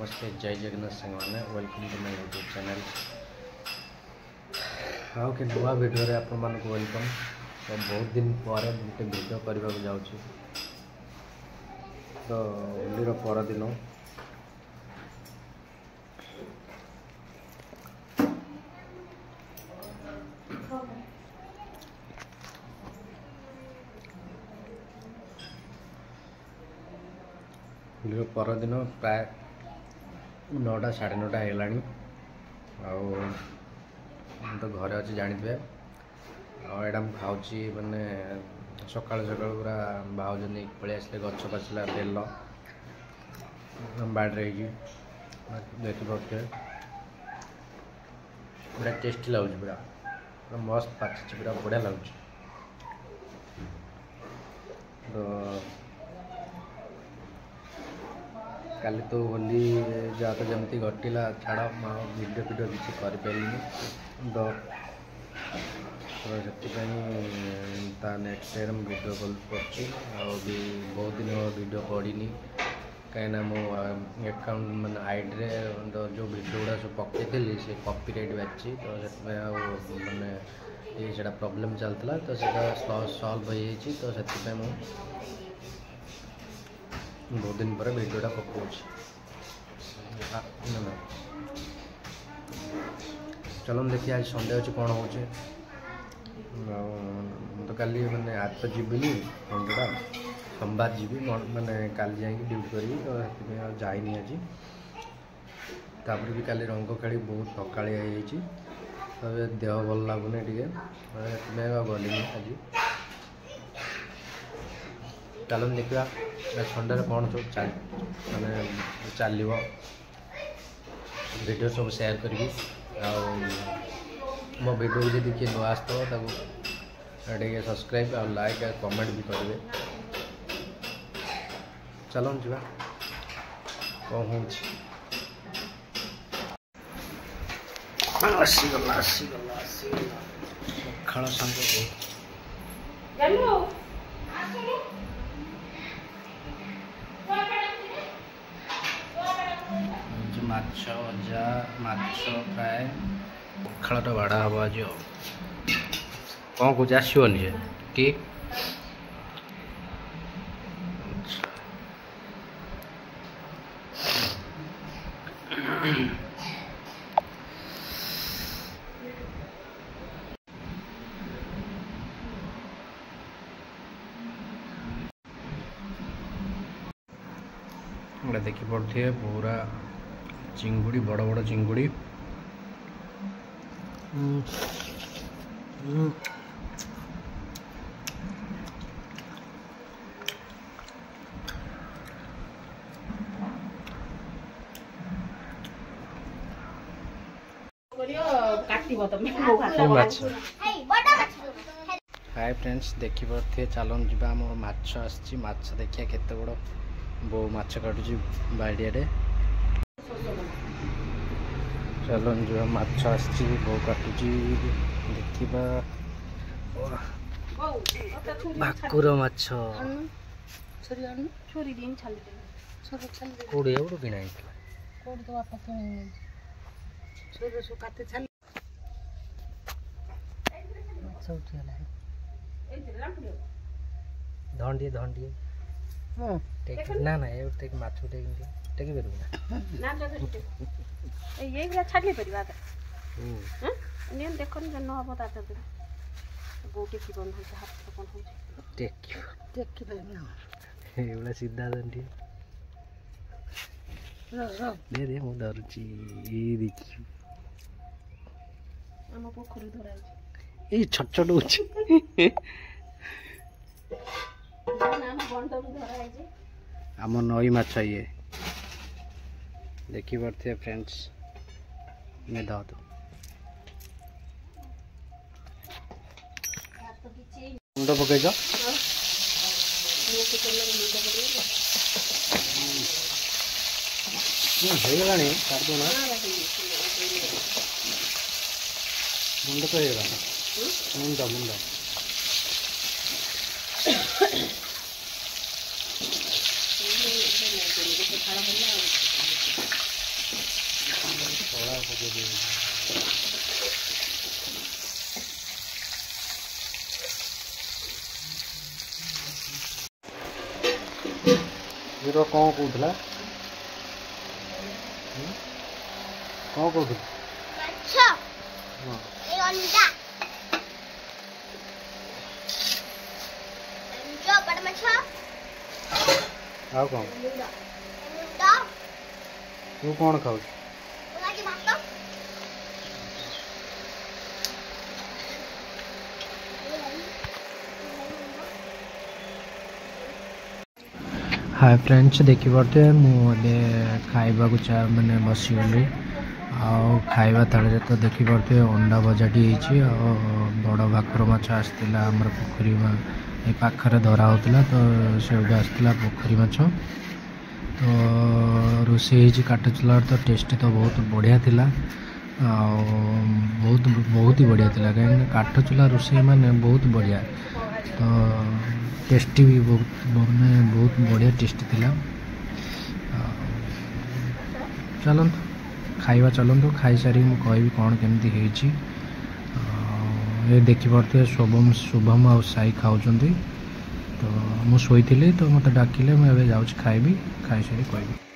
नमस्ते जय जगन्नाथ संगवाने welcome to my YouTube channel आउ के नुआ वीडियो रे आपण मानको वेलकम। तो बहुत दिन पर गोटे वीडियो करबा जाउछी। तो होली रो पर दिन होली पर दिन प्राय 9टा 9:30 हेलानी तो घरे अच्छे जानते आईटा खाऊँ मैंने सका सका पूरा भाज पलि आसले गच पाचला बेल बाड़े देख पारे पूरा टेस्टी लगुच पूरा पूरा मस्त पाची पूरा बढ़िया लगुच। तो काली तो होली जहाँ तो जमती घटिला छाड़ वीडियो वीडियो किसी करें तो से नेक्स्ट टाइम वीडियो कॉल कर बहुत दिन वीडियो पड़नी कहीं मो अकाउंट मान आईडी तो जो वीडियो गुड़ा सब पकई से कॉपीराइट बाजी तो मैंने ये प्रॉब्लम चलता तो सॉल्व हो जाए तो से बहुत दिन पर वीडियोटा पकाऊँ चलो देखिए आज संडे अच्छे कौन हो तो काली मैंने आज तो जीविनी संडेटा सोमवार जीवी मैंने काली जाकि ड्यूटी करी तो जाइनी आज तापर भी काली रंग खेली बहुत थकाड़िया तो देह भल लगुनि टे गली आज चलो देखा संडे कौन सब माने चलो वीडियो सब शेयर करी मो वीडियो जब किए नुआ आसो सब्सक्राइब और लाइक और कमेंट भी करेंगे। चलो जा कौन हो पखाड़ सांग माछ भजा माछ प्राय पखाड़ बाड़ा हम आज कौन कौच आसोनी कि देखी पड़े पूरा चिंगुड़ी बड़ बड़ चिंगुड़ी हाय फ्रेंड्स देखी पारे चलन जी आम माछ आसी देखिए केते बड़ बो माछ काटुची बाड़िया चलो जो माछ आसी बो काटुची देखा भाकुर माछ कोड़े किଣା धंडिए धंडिए ना ना ये टेक माछ टेक ना ये गुला छाडले परिवा त नियन देखन जन हबो ता त गोटे की बन हो हाथ कोन हो टेक की ना ये वाला सीधा दंडी दे मु डरुची ये देखी हम पोखरी धराई ये छोट छोट होची ना हम बंद धराई जे आम नई माछ ये देखी पारे फ्रेंड्स मैं दाओ तो मुंड पकईच होगा ना मुंड तो होगा मुंड मुंड कौन कहूला कौन कहूल कौन तू कौन खाऊ हाय फ्रेंड्स देखिपे मुझे खाइबा को मैंने बसीगली खाइबा थाली तो देखिपे अंडा भजाटी बड़ भाकुर माछ आसाला आमर पोखरी पाखे धरा होता तो से आसाला पोखरी माछ तो रोषे काट चुला तो टेस्ट तो बहुत बढ़िया थिला बहुत बहुत ही बढ़िया थिला कहीं काट चुला रोषे माने बहुत बढ़िया तो टेस्टी भी बहुत मैंने बहुत बढ़िया टेस्टी थिला चलतु खाइबा चलतु खाई सारी मु कहबी कौन केमती होईची ये देखिपे शुभम आ साई खाऊँ तो मुझे तो मत डाकिले मुझे जाऊँ खाइबी खाई सारी कहबी।